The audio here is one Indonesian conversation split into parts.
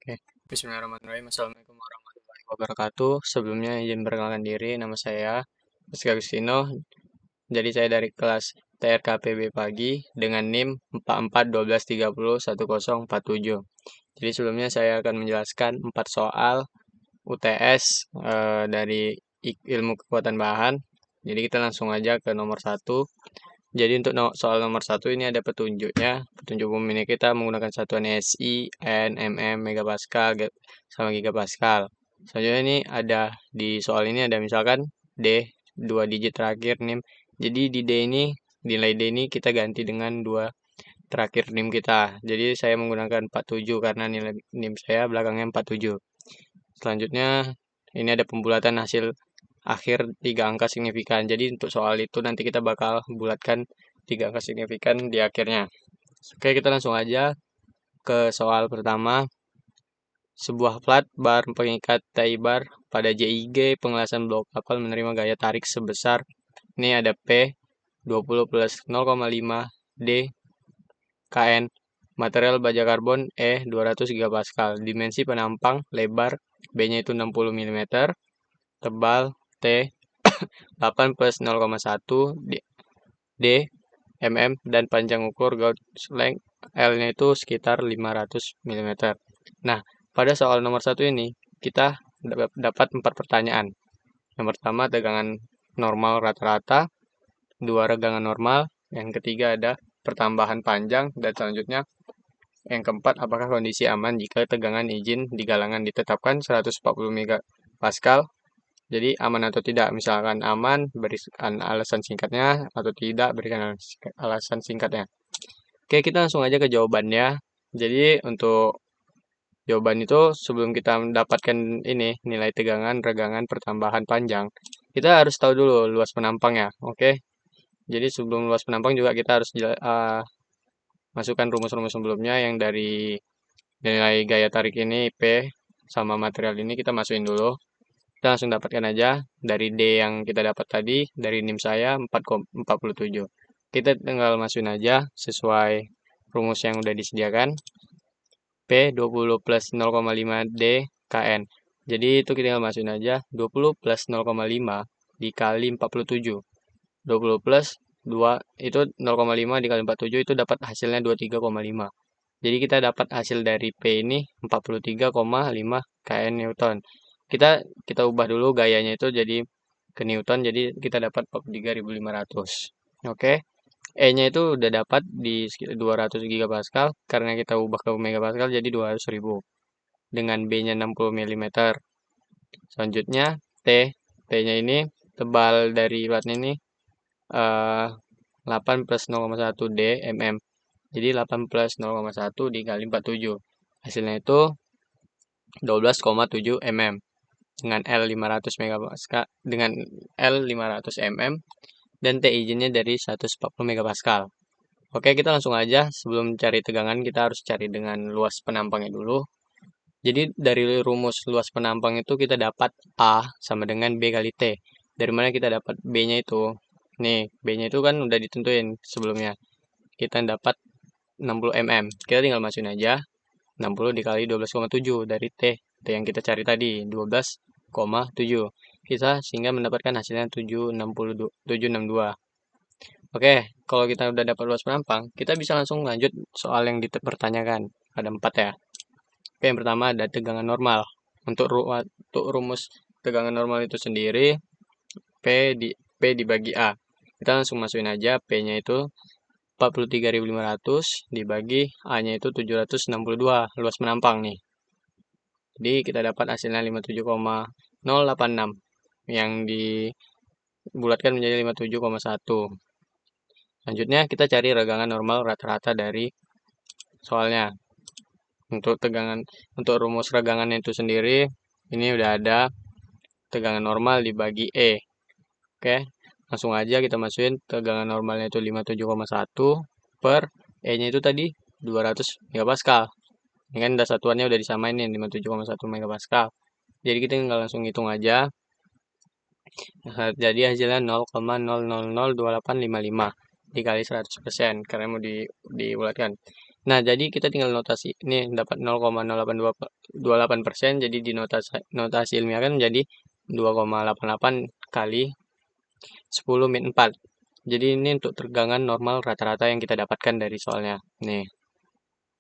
Oke. Bismillahirrahmanirrahim. Assalamualaikum warahmatullahi wabarakatuh. Sebelumnya izin perkenalkan diri, nama saya Rizky Agustino. Jadi saya dari kelas TRKPB pagi dengan NIM 4412301047. Jadi sebelumnya saya akan menjelaskan 4 soal UTS dari ilmu kekuatan bahan. Jadi kita langsung aja ke nomor 1. Jadi untuk soal nomor 1 ini ada petunjuknya. Petunjuk umumnya kita menggunakan satuan SI, N, mm, megapascal, sama gigapascal. Selanjutnya ini ada di soal ini ada misalkan D, 2 digit terakhir NIM. Jadi di D ini, nilai D ini kita ganti dengan 2 terakhir NIM kita. Jadi saya menggunakan 47 karena nilai NIM saya belakangnya 47. Selanjutnya ini ada pembulatan hasil akhir 3 angka signifikan. Jadi untuk soal itu nanti kita bakal bulatkan 3 angka signifikan di akhirnya. Oke, kita langsung aja ke soal pertama. Sebuah plat bar pengikat tie bar pada JIG pengelasan blok kapal menerima gaya tarik sebesar, ini ada P 20 plus 0,5 D KN, material baja karbon E 200 gigapascal, dimensi penampang lebar B-nya itu 60 mm, tebal T 8 plus 0,1 D mm, dan panjang ukur gauge length L-nya itu sekitar 500 mm. Nah, pada soal nomor 1 ini kita dapat 4 pertanyaan. Yang pertama tegangan normal rata-rata, 2 regangan normal, yang ketiga ada pertambahan panjang, dan selanjutnya yang keempat apakah kondisi aman jika tegangan izin di galangan ditetapkan 140 megapascal. Jadi aman atau tidak, misalkan aman berikan alasan singkatnya, atau tidak berikan alasan singkatnya. Oke, kita langsung aja ke jawabannya. Jadi untuk jawaban itu sebelum kita mendapatkan ini nilai tegangan, regangan, pertambahan panjang, kita harus tahu dulu luas penampang ya. Oke. Jadi sebelum luas penampang juga kita harus masukkan rumus-rumus sebelumnya yang dari nilai gaya tarik ini P sama material ini kita masukin dulu. Kita langsung dapatkan aja dari D yang kita dapat tadi, dari NIM saya 4,47. Kita tinggal masukin aja sesuai rumus yang udah disediakan. P 20 plus 0,5 D KN. Jadi itu kita tinggal masukin aja 20 plus 0,5 dikali 47. 20 plus 2 itu 0,5 dikali 47 itu dapat hasilnya 23,5. Jadi kita dapat hasil dari P ini 43,5 kN Newton. Kita ubah dulu gayanya itu jadi ke Newton, jadi kita dapat 43.500. Oke. E-nya itu udah dapat di sekitar 200 gigapascal, karena kita ubah ke megapascal jadi 200.000. Dengan B-nya 60 mm. Selanjutnya T-nya ini tebal dari platnya ini 8 plus 0,1 D mm. Jadi 8 plus 0,1 dikali 47. Hasilnya itu 12,7 mm dengan L 500 megapascal, dengan L 500 mm, dan T izinnya dari 140 megapascal. Oke, kita langsung aja. Sebelum cari tegangan kita harus cari dengan luas penampangnya dulu. Jadi dari rumus luas penampang itu kita dapat A sama dengan B kali T. Dari mana kita dapat B-nya itu? Nih, B-nya itu kan udah ditentuin sebelumnya. Kita dapat 60 mm. Kita tinggal masukin aja 60 dikali 12,7 dari T yang kita cari tadi, 12,7. Kita sehingga mendapatkan hasilnya 762. Oke, kalau kita udah dapat luas penampang, kita bisa langsung lanjut soal yang dipertanyakan. Ada 4 ya. Oke, yang pertama ada tegangan normal. Untuk rumus tegangan normal itu sendiri, P dibagi A. Kita langsung masukin aja P-nya itu 43.500 dibagi A-nya itu 762, luas penampang nih. Jadi kita dapat hasilnya 57,086 yang dibulatkan menjadi 57,1. Selanjutnya kita cari regangan normal rata-rata dari soalnya. Untuk rumus regangan itu sendiri, ini udah ada tegangan normal dibagi E. Oke, langsung aja kita masukin tegangan normalnya itu 57,1 per E-nya itu tadi 200 megapascal. Ini kan udah satuannya udah disamain nih 57,1 megapascal. Jadi kita tinggal langsung hitung aja. Jadi hasilnya 0,0002855 dikali 100% karena mau dibulatkan. Nah, jadi kita tinggal notasi. Ini dapat 0,0828%, jadi di notasi ilmiah kan menjadi 2,88 kali 10 min 4. Jadi ini untuk tegangan normal rata-rata yang kita dapatkan dari soalnya. Nih,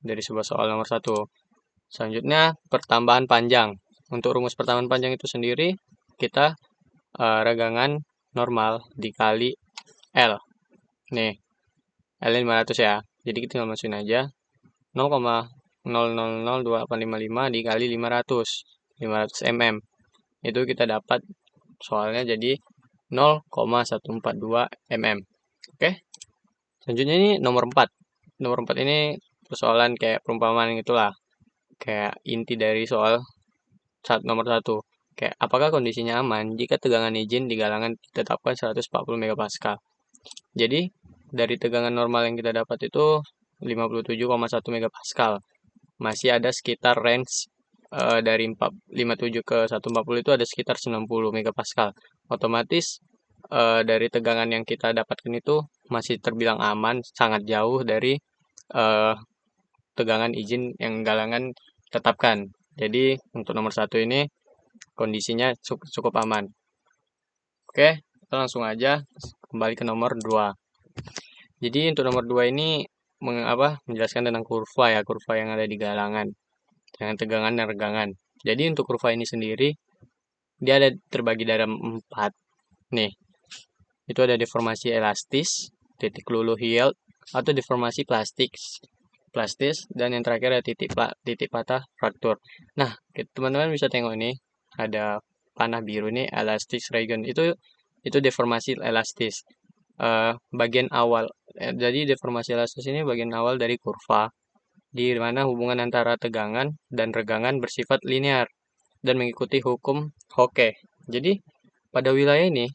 dari sebuah soal nomor 1. Selanjutnya, pertambahan panjang. Untuk rumus pertambahan panjang itu sendiri, kita regangan normal dikali L. Nih, L 500 ya. Jadi kita tinggal masukin aja 0,000285 dikali 500 mm. Itu kita dapat soalnya jadi 0,142 mm. Oke. Selanjutnya ini nomor 4. Nomor 4 ini persoalan kayak perumpamaan gitulah. Kayak inti dari soal nomor 1. Kayak apakah kondisinya aman jika tegangan izin di galangan ditetapkan 140 MPa. Jadi dari tegangan normal yang kita dapat itu 57,1 MPa. Masih ada sekitar range dari 57 ke 140 itu ada sekitar 90 MPa. Otomatis dari tegangan yang kita dapatkan itu masih terbilang aman, sangat jauh dari eh, tegangan izin yang galangan tetapkan. Jadi untuk nomor 1 ini kondisinya cukup aman. Oke, kita langsung aja kembali ke nomor 2. Jadi untuk nomor 2 ini menjelaskan tentang kurva ya, kurva yang ada di galangan dengan tegangan dan regangan. Jadi untuk kurva ini sendiri dia ada terbagi dalam 4. Nih, itu ada deformasi elastis, titik luluh yield, atau deformasi plastis, dan yang terakhir ada titik patah fraktur. Nah, teman-teman bisa tengok ini ada panah biru nih, elastis region. Itu deformasi elastis. Bagian awal. Jadi deformasi elastis ini bagian awal dari kurva, di mana hubungan antara tegangan dan regangan bersifat linear dan mengikuti hukum Hooke. Jadi pada wilayah ini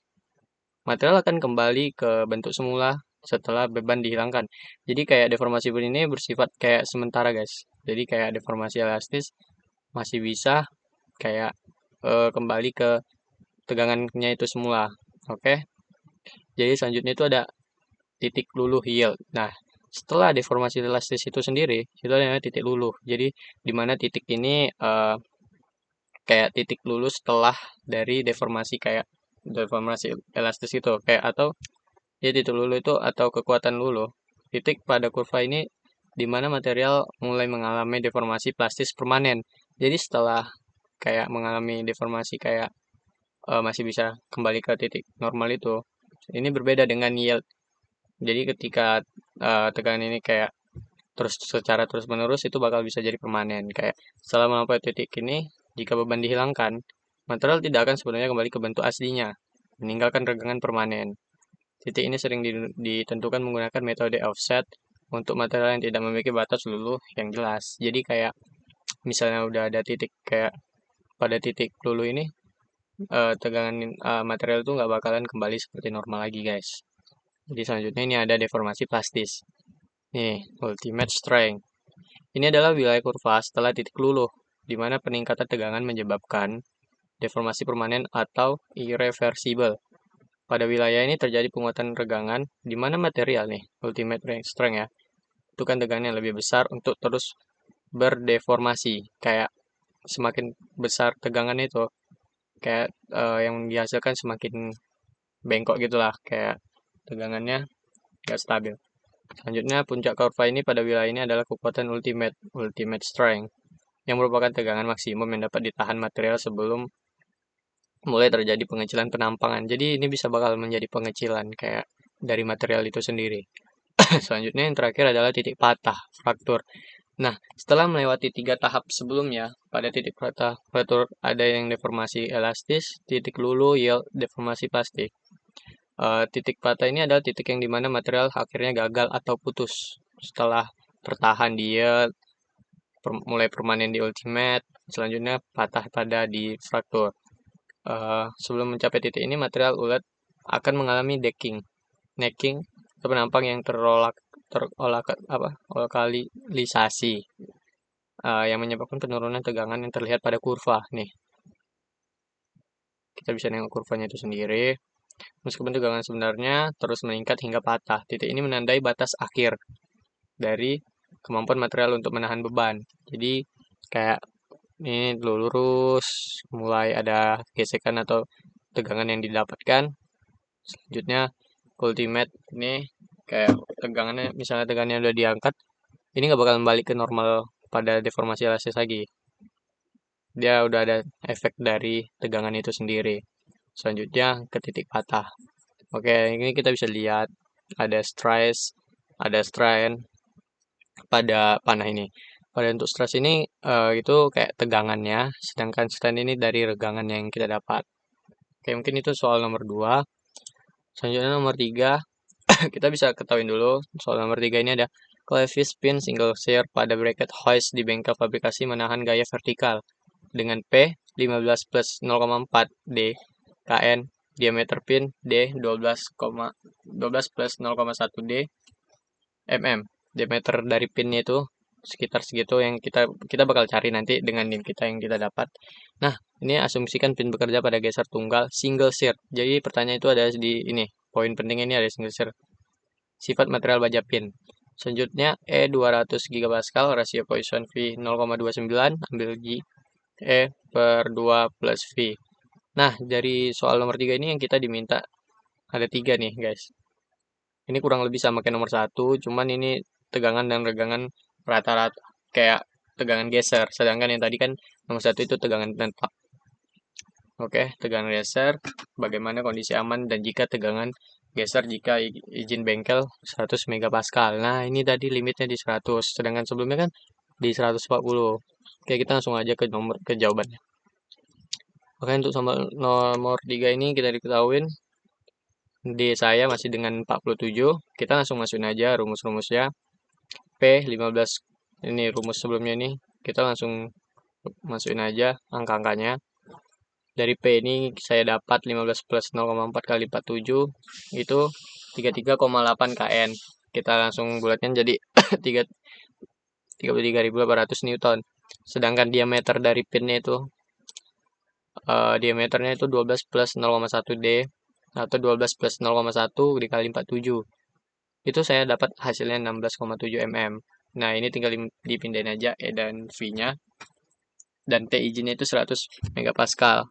material akan kembali ke bentuk semula setelah beban dihilangkan. Jadi kayak deformasi ini bersifat kayak sementara guys. Jadi kayak deformasi elastis masih bisa kayak kembali ke tegangannya itu semula. Oke. Jadi selanjutnya itu ada titik luluh yield. Nah, setelah deformasi elastis itu sendiri, itu adalah titik luluh. Jadi di mana titik ini kayak titik luluh setelah dari deformasi elastis itu kayak atau ya titik luluh itu atau kekuatan luluh. Titik pada kurva ini di mana material mulai mengalami deformasi plastis permanen. Jadi setelah kayak mengalami deformasi kayak masih bisa kembali ke titik normal itu. Ini berbeda dengan yield. Jadi ketika tegangan ini kayak secara terus menerus itu bakal bisa jadi permanen. Kayak setelah melampaui titik ini, jika beban dihilangkan, material tidak akan sebenarnya kembali ke bentuk aslinya, meninggalkan regangan permanen. Titik ini sering ditentukan menggunakan metode offset untuk material yang tidak memiliki batas luluh yang jelas. Jadi kayak misalnya udah ada titik kayak pada titik luluh ini, tegangan material itu nggak bakalan kembali seperti normal lagi guys. Jadi selanjutnya ini ada deformasi plastis. Nih, ultimate strength. Ini adalah wilayah kurva setelah titik luluh, di mana peningkatan tegangan menyebabkan deformasi permanen atau irreversible. Pada wilayah ini terjadi penguatan regangan, di mana material nih, ultimate strength ya, itu kan tegangan yang lebih besar untuk terus berdeformasi. Kayak semakin besar tegangan itu, kayak yang dihasilkan semakin bengkok gitulah, kayak tegangannya gak stabil. Selanjutnya, puncak kurva ini pada wilayah ini adalah kekuatan ultimate strength, yang merupakan tegangan maksimum yang dapat ditahan material sebelum mulai terjadi pengecilan penampangan. Jadi ini bisa bakal menjadi pengecilan kayak dari material itu sendiri. Selanjutnya yang terakhir adalah titik patah, fraktur. Nah, setelah melewati 3 tahap sebelumnya, pada titik patah fraktur ada yang deformasi elastis, titik luluh, yield, deformasi plastik. Titik patah ini adalah titik yang dimana material akhirnya gagal atau putus. Setelah tertahan dia mulai permanen di ultimate, selanjutnya patah pada di fraktur. Sebelum mencapai titik ini, material ulet akan mengalami necking atau penampang yang terlokalisasi, yang menyebabkan penurunan tegangan yang terlihat pada kurva. Nih, kita bisa nengok kurvanya itu sendiri. Meskipun tegangan sebenarnya terus meningkat hingga patah. Titik ini menandai batas akhir dari kemampuan material untuk menahan beban. Jadi kayak ini lurus, mulai ada gesekan atau tegangan yang didapatkan. Selanjutnya ultimate ini kayak tegangannya, misalnya tegangannya udah diangkat, ini nggak bakal balik ke normal pada deformasi elastis lagi. Dia udah ada efek dari tegangan itu sendiri. Selanjutnya ke titik patah. Oke, ini kita bisa lihat ada stress, ada strain pada panah ini. Pada untuk stress ini itu kayak tegangannya, sedangkan strain ini dari regangan yang kita dapat. Oke, mungkin itu soal nomor 2. Selanjutnya nomor 3, kita bisa ketahuin dulu soal nomor 3 ini ada clevis pin single shear pada bracket hoist di bengkel fabrikasi menahan gaya vertikal dengan P 15 plus 0,4 D KN, diameter pin D 12 plus 0,1 D mm. Diameter dari pinnya itu sekitar segitu yang kita bakal cari nanti dengan nim kita yang kita dapat. Nah, ini asumsikan pin bekerja pada geser tunggal single shear. Jadi pertanyaan itu ada di ini. Poin penting ini ada single shear. Sifat material baja pin. Selanjutnya E 200 GPa, rasio Poisson V 0,29, ambil G E per 2 plus V. Nah, dari soal nomor 3 ini yang kita diminta ada 3 nih, guys. Ini kurang lebih sama kayak nomor 1, cuman ini tegangan dan regangan rata-rata kayak tegangan geser. Sedangkan yang tadi kan nomor 1 itu tegangan tetap. Oke, tegangan geser, bagaimana kondisi aman dan jika tegangan geser jika izin bengkel 100 megapascal. Nah, ini tadi limitnya di 100, sedangkan sebelumnya kan di 140. Oke, kita langsung aja ke jawabannya. Oke, untuk nomor 3 ini kita diketahuin D saya masih dengan 47. Kita langsung masukin aja rumus-rumusnya. P 15 ini rumus sebelumnya ini kita langsung masukin aja angka-angkanya. Dari P ini saya dapat 15 plus 0,4 kali 47 itu 33,8 kN. Kita langsung bulatkan jadi 33.800 Newton. Sedangkan diameter dari pinnya itu diameternya itu 12 plus 0,1 D atau 12 plus 0,1 dikali 47. Itu saya dapat hasilnya 16,7 mm. Nah, ini tinggal dipindahin aja E dan V-nya. Dan T izinnya itu 100 megapascal.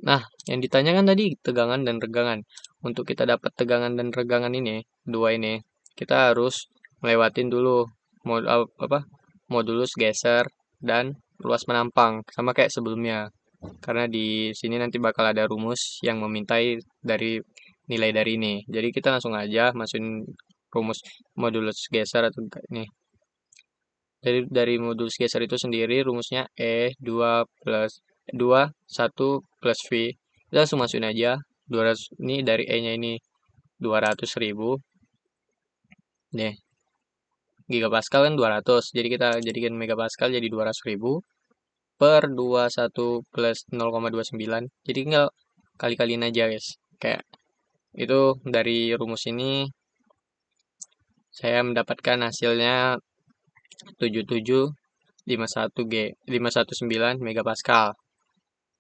Nah, yang ditanyakan tadi tegangan dan regangan. Untuk kita dapat tegangan dan regangan ini, dua ini, kita harus melewatin dulu modulus geser dan luas menampang, sama kayak sebelumnya. Karena di sini nanti bakal ada rumus yang memintai dari nilai dari ini. Jadi kita langsung aja masukin rumus modulus geser atau ini. Dari modulus geser itu sendiri rumusnya E 2 plus 2 1 plus V. Kita langsung masukin aja 200, ini dari E-nya ini 200.000. Nih. Gigapascal kan 200. Jadi kita jadikan megapascal jadi 200.000 per 21 plus 0,29. Jadi tinggal kali-kaliin aja, guys. Kayak itu dari rumus ini saya mendapatkan hasilnya 7751 megapascal.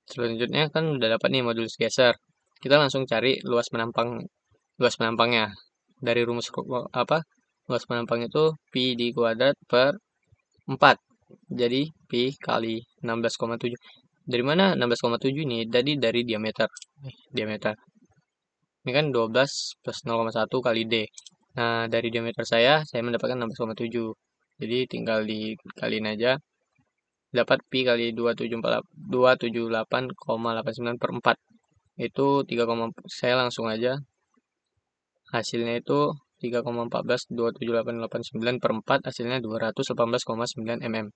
Selanjutnya kan udah dapat nih modulus geser. Kita langsung cari luas menampangnya. Dari rumus luas menampang itu pi di kuadrat per 4. Jadi pi kali 16,7. Dari mana 16,7 ini? Jadi dari diameter. Diameter. Ini kan 12 plus 0,1 kali D. Nah, dari diameter saya mendapatkan 16,7. Jadi tinggal dikaliin aja. Dapat pi kali 278,89 per 4. Itu 3, saya langsung aja. Hasilnya itu 3,1427889 per 4, hasilnya 218,9 mm.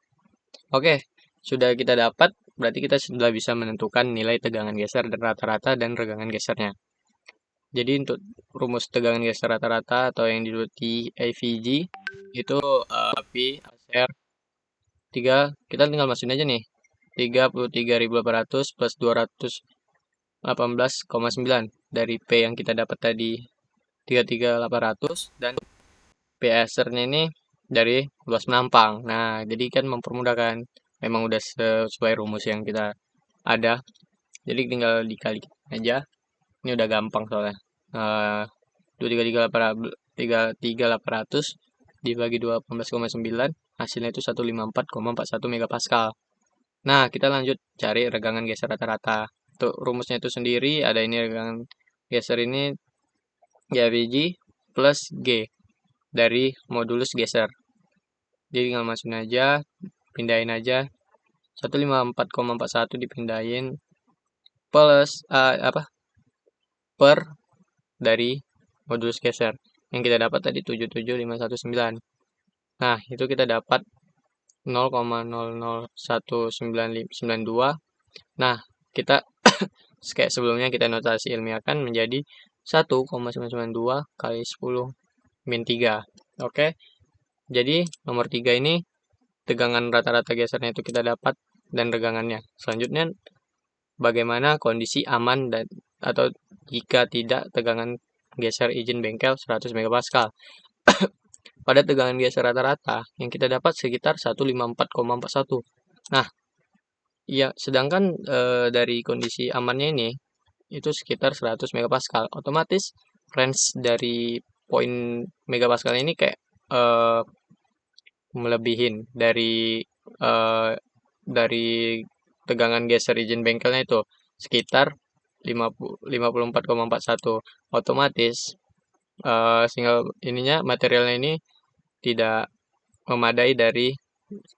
Oke, sudah kita dapat, berarti kita sudah bisa menentukan nilai tegangan geser dan rata-rata dan regangan gesernya. Jadi untuk rumus tegangan geser rata-rata atau yang disebut AVG itu P ASR 3, kita tinggal masukin aja nih. 33.800 plus 218,9 dari P yang kita dapat tadi 33.800 dan PSR-nya ini dari luas menampang. Nah, jadi kan mempermudahkan. Memang udah sesuai rumus yang kita ada. Jadi tinggal dikali aja. Ini udah gampang soalnya. 23.800 dibagi 18,9, hasilnya itu 154,41 megapascal. Nah, kita lanjut cari regangan geser rata-rata. Untuk rumusnya itu sendiri, ada ini regangan geser ini GAVG plus G dari modulus geser. Jadi tinggal masukin aja, pindahin aja. 154,41 dipindahin plus per dari modulus geser. Yang kita dapat tadi 77.519. Nah, itu kita dapat 0,001992. Nah, kita kayak sebelumnya kita notasi ilmiahkan menjadi 1,992 kali 10 min 3. Oke. Jadi nomor 3 ini tegangan rata-rata gesernya itu kita dapat dan regangannya. Selanjutnya bagaimana kondisi aman dan atau jika tidak tegangan geser izin bengkel 100 megapascal. Pada tegangan geser rata-rata yang kita dapat sekitar 154,41. Nah, ya sedangkan dari kondisi amannya ini itu sekitar 100 megapascal. Otomatis range dari poin megapascal ini kayak melebihin dari tegangan geser izin bengkelnya itu sekitar 54,41. Otomatis single ininya materialnya ini tidak memadai dari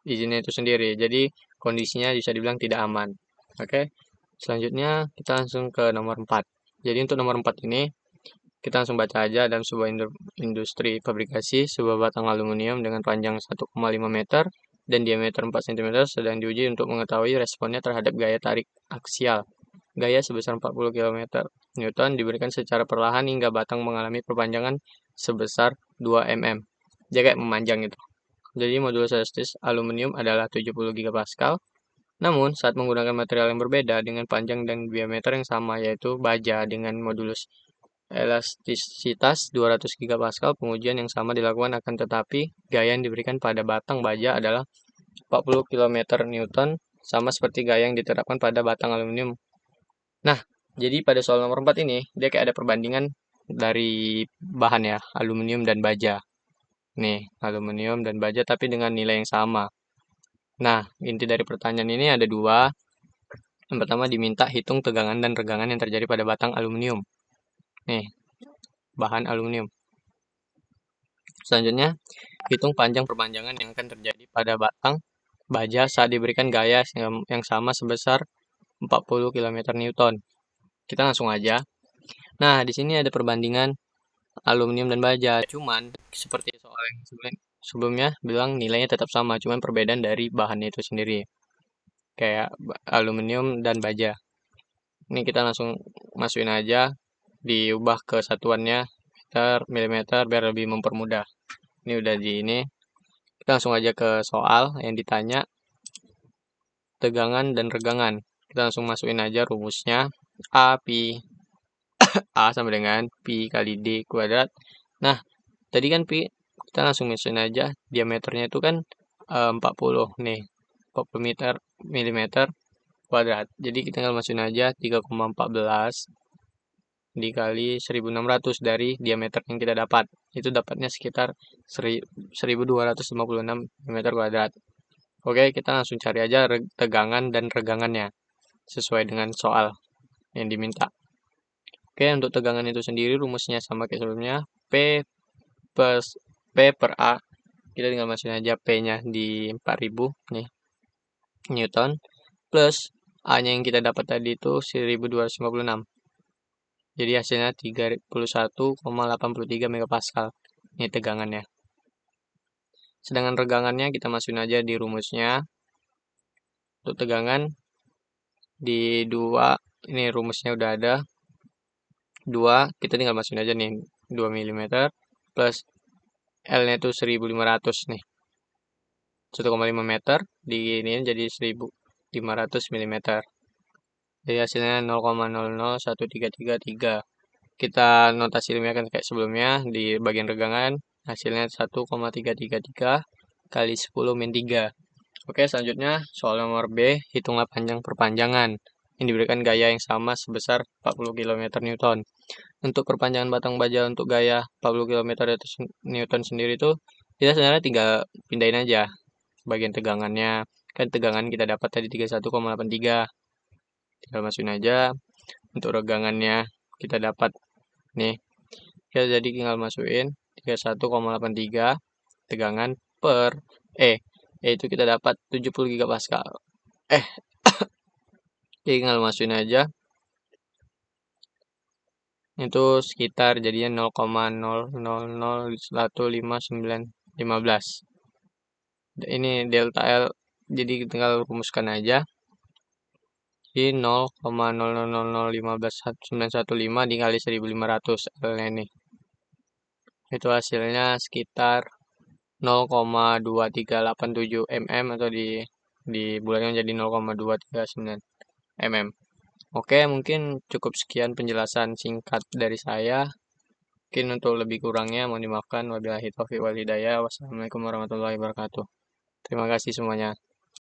izinnya itu sendiri. Jadi kondisinya bisa dibilang tidak aman. Oke. Selanjutnya kita langsung ke nomor 4. Jadi untuk nomor 4 ini kita langsung baca aja. Dalam sebuah industri fabrikasi, sebuah batang aluminium dengan panjang 1,5 meter dan diameter 4 cm sedang diuji untuk mengetahui responnya terhadap gaya tarik aksial. Gaya sebesar 40 km Newton diberikan secara perlahan hingga batang mengalami perpanjangan sebesar 2 mm. Dia kayak memanjang itu. Jadi modulus elastis aluminium adalah 70 gigapascal. Namun, saat menggunakan material yang berbeda dengan panjang dan diameter yang sama, yaitu baja dengan modulus elastisitas 200 gigapascal, pengujian yang sama dilakukan akan tetapi gaya yang diberikan pada batang baja adalah 40 km Newton, sama seperti gaya yang diterapkan pada batang aluminium. Nah, jadi pada soal nomor 4 ini, dia kayak ada perbandingan dari bahan ya, aluminium dan baja. Nih, aluminium dan baja tapi dengan nilai yang sama. Nah, inti dari pertanyaan ini ada dua. Yang pertama diminta hitung tegangan dan regangan yang terjadi pada batang aluminium. Nih, bahan aluminium. Selanjutnya, hitung panjang perpanjangan yang akan terjadi pada batang baja saat diberikan gaya yang sama sebesar 40 km Newton. Kita langsung aja. Nah, di sini ada perbandingan aluminium dan baja. Cuman seperti soal yang sebelumnya bilang nilainya tetap sama, cuman perbedaan dari bahannya itu sendiri. Kayak aluminium dan baja. Ini kita langsung masukin aja, diubah ke satuannya meter, milimeter biar lebih mempermudah. Ini udah di ini. Kita langsung aja ke soal yang ditanya tegangan dan regangan. Kita langsung masukin aja rumusnya. A sama dengan pi kali D kuadrat. Nah, tadi kan pi kita langsung masukin aja diameternya itu kan 40 nih. 40 milimeter kuadrat. Jadi kita tinggal masukin aja 3,14 dikali 1600 dari diameter yang kita dapat. Itu dapatnya sekitar 1256 mm kuadrat. Oke, kita langsung cari aja tegangan dan regangannya sesuai dengan soal yang diminta. Oke, untuk tegangan itu sendiri rumusnya sama kayak sebelumnya. P per A. Kita tinggal masukin aja P-nya di 4000 nih. Newton plus A-nya yang kita dapat tadi itu 1256. Jadi hasilnya 31,83 megapascal. Ini tegangannya. Sedangkan regangannya kita masukin aja di rumusnya. Untuk tegangan di 2, ini rumusnya udah ada. 2, kita tinggal masukin aja nih 2 mm plus L-nya itu 1500 nih. 1,5 meter di ini jadi 1500 mm. Jadi hasilnya 0,001333. Kita notasi ilmiah kan kayak sebelumnya di bagian regangan hasilnya 1,333 kali 10 min 3. Oke, selanjutnya soal nomor B, hitunglah panjang perpanjangan yang diberikan gaya yang sama sebesar 40 km Newton. Untuk perpanjangan batang baja untuk gaya 40 km Newton sendiri itu Kita sebenarnya tinggal pindahin aja bagian tegangannya. Kan tegangan kita dapat tadi 31,83. Tinggal masukin aja. Untuk regangannya kita dapat nih. Ya jadi tinggal masukin 31,83 tegangan per itu kita dapat 70 gigapascal. Tinggal masukin aja. Itu sekitar jadinya 0,0001515. Ini delta L, jadi tinggal rumuskan aja. Jadi 0,0001515 dikali 1500 L-nya ini. Itu hasilnya sekitar 0,2387 mm atau dibulatkan jadi 0,239 mm. Oke, mungkin cukup sekian penjelasan singkat dari saya. Mungkin untuk lebih kurangnya mohon dimaafkan. Wabillahi taufiq wal hidayah. Wassalamualaikum warahmatullahi wabarakatuh. Terima kasih semuanya.